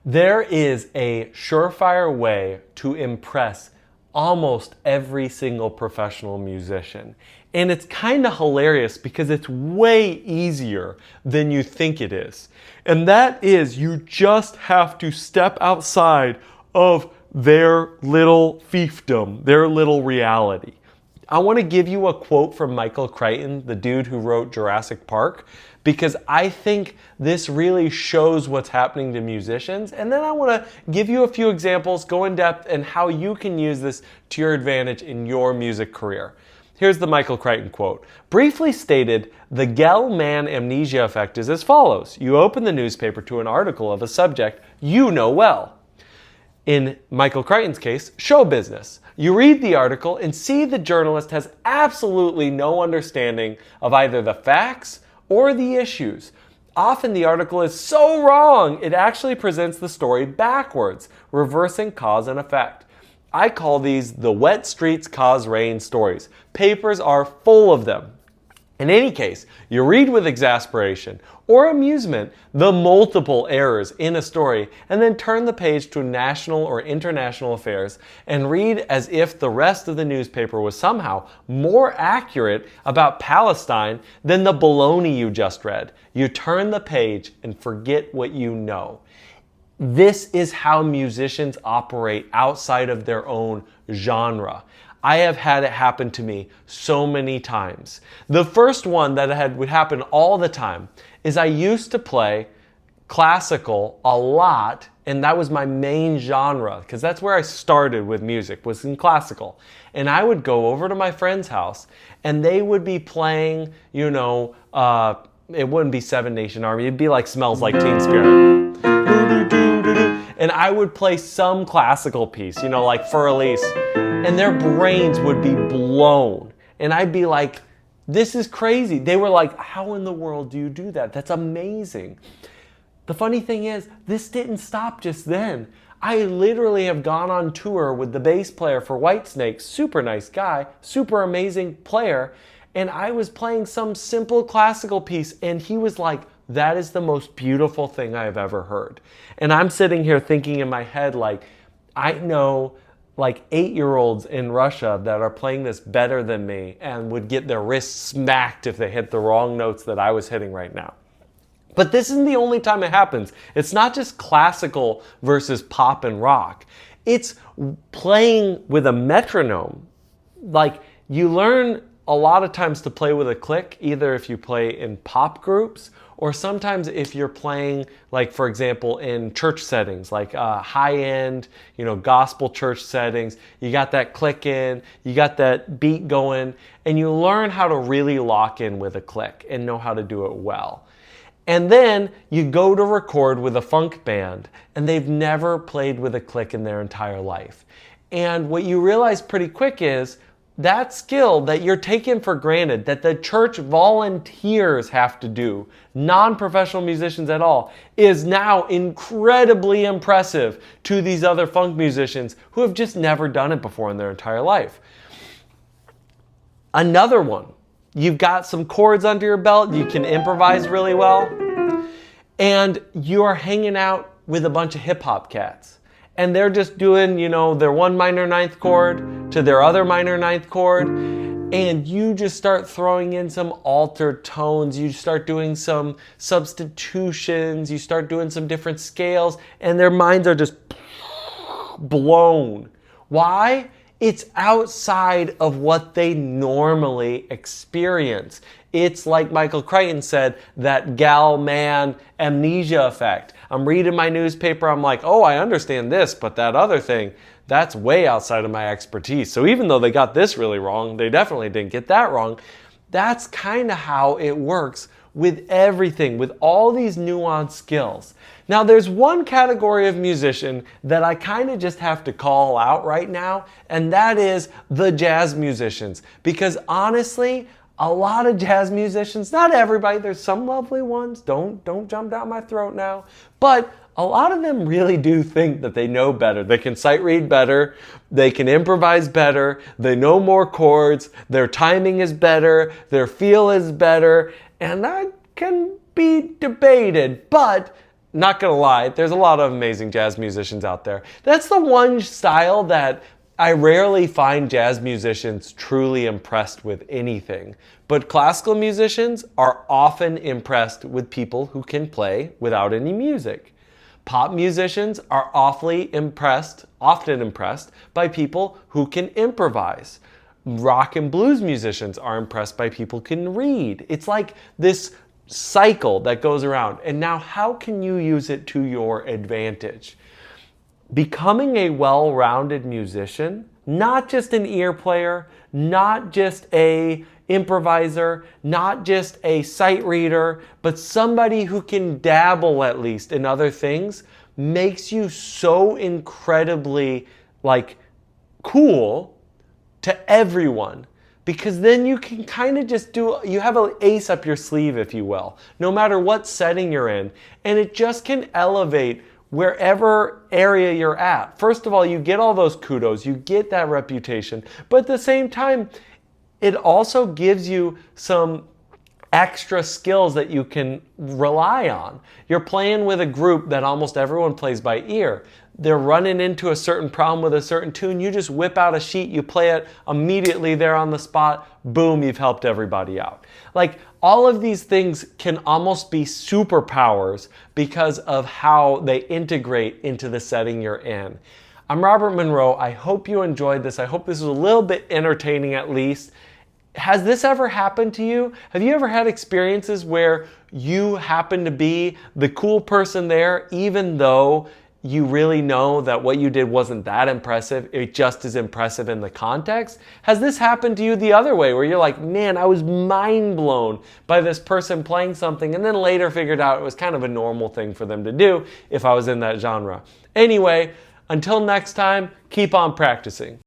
There is a surefire way to impress almost every single professional musician. And it's kind of hilarious because it's way easier than you think it is. And that is, you just have to step outside of their little fiefdom, their little reality. I want to give you a quote from Michael Crichton, the dude who wrote Jurassic Park, because I think this really shows what's happening to musicians. And then I want to give you a few examples, go in depth, and how you can use this to your advantage in your music career. Here's the Michael Crichton quote. Briefly stated, the Gell-Mann amnesia effect is as follows. You open the newspaper to an article of a subject you know well. In Michael Crichton's case, show business. You read the article and see the journalist has absolutely no understanding of either the facts or the issues. Often the article is so wrong, it actually presents the story backwards, reversing cause and effect. I call these the wet streets cause rain stories. Papers are full of them. In any case, you read with exasperation or amusement the multiple errors in a story and then turn the page to national or international affairs and read as if the rest of the newspaper was somehow more accurate about Palestine than the baloney you just read. You turn the page and forget what you know. This is how musicians operate outside of their own genre. I have had it happen to me so many times. The first one that would happen all the time is I used to play classical a lot, and that was my main genre because that's where I started with music, was in classical. And I would go over to my friend's house and they would be playing, it wouldn't be Seven Nation Army, it'd be like Smells Like Teen Spirit. And I would play some classical piece, like For Elise, and their brains would be blown. And I'd be like, this is crazy. They were like, how in the world do you do that? That's amazing. The funny thing is, this didn't stop just then. I literally have gone on tour with the bass player for Whitesnake, super nice guy, super amazing player, and I was playing some simple classical piece, and he was like, that is the most beautiful thing I have ever heard. And I'm sitting here thinking in my head, like, I know like 8-year-olds in Russia that are playing this better than me and would get their wrists smacked if they hit the wrong notes that I was hitting right now. But this isn't the only time it happens. It's not just classical versus pop and rock. It's playing with a metronome. Like, you learn a lot of times to play with a click, either if you play in pop groups or sometimes if you're playing, like, for example, in church settings, like high-end, gospel church settings. You got that click in, you got that beat going, and you learn how to really lock in with a click and know how to do it well. And then you go to record with a funk band, and they've never played with a click in their entire life. And what you realize pretty quick is that skill that you're taking for granted, that the church volunteers have to do, non-professional musicians at all, is now incredibly impressive to these other funk musicians who have just never done it before in their entire life. Another one, you've got some chords under your belt, you can improvise really well, and you're hanging out with a bunch of hip-hop cats. And they're just doing, their one minor ninth chord to their other minor ninth chord. And you just start throwing in some altered tones. You start doing some substitutions. You start doing some different scales. And their minds are just blown. Why? It's outside of what they normally experience. It's like Michael Crichton said, that Gell-Mann amnesia effect. I'm reading my newspaper, I'm like, oh, I understand this, but that other thing, that's way outside of my expertise. So even though they got this really wrong, they definitely didn't get that wrong. That's kind of how it works with everything, with all these nuanced skills. Now, there's one category of musician that I kind of just have to call out right now, and that is the jazz musicians. Because honestly, a lot of jazz musicians, not everybody, there's some lovely ones, don't jump down my throat now, but a lot of them really do think that they know better. They can sight read better, they can improvise better, they know more chords, their timing is better, their feel is better, and that can be debated, but not gonna lie, there's a lot of amazing jazz musicians out there. That's the one style that I rarely find jazz musicians truly impressed with anything. But classical musicians are often impressed with people who can play without any music. Pop musicians are often impressed by people who can improvise. Rock and blues musicians are impressed by people who can read. It's like this cycle that goes around. And now how can you use it to your advantage? Becoming a well-rounded musician, not just an ear player, not just a improviser, not just a sight reader, but somebody who can dabble at least in other things, makes you so incredibly cool to everyone. Because then you can kind of just you have an ace up your sleeve, if you will, no matter what setting you're in. And it just can elevate wherever area you're at. First of all, you get all those kudos, you get that reputation, but at the same time, it also gives you some extra skills that you can rely on. You're playing with a group that almost everyone plays by ear. They're running into a certain problem with a certain tune. You just whip out a sheet, you play it immediately there on the spot. Boom, you've helped everybody out. All of these things can almost be superpowers because of how they integrate into the setting you're in. I'm Robert Monroe. I hope you enjoyed this. I hope this was a little bit entertaining at least. Has this ever happened to you? Have you ever had experiences where you happen to be the cool person there, even though you really know that what you did wasn't that impressive, it just is impressive in the context? Has this happened to you the other way, where you're like, man, I was mind blown by this person playing something, and then later figured out it was kind of a normal thing for them to do if I was in that genre? Anyway, until next time, keep on practicing.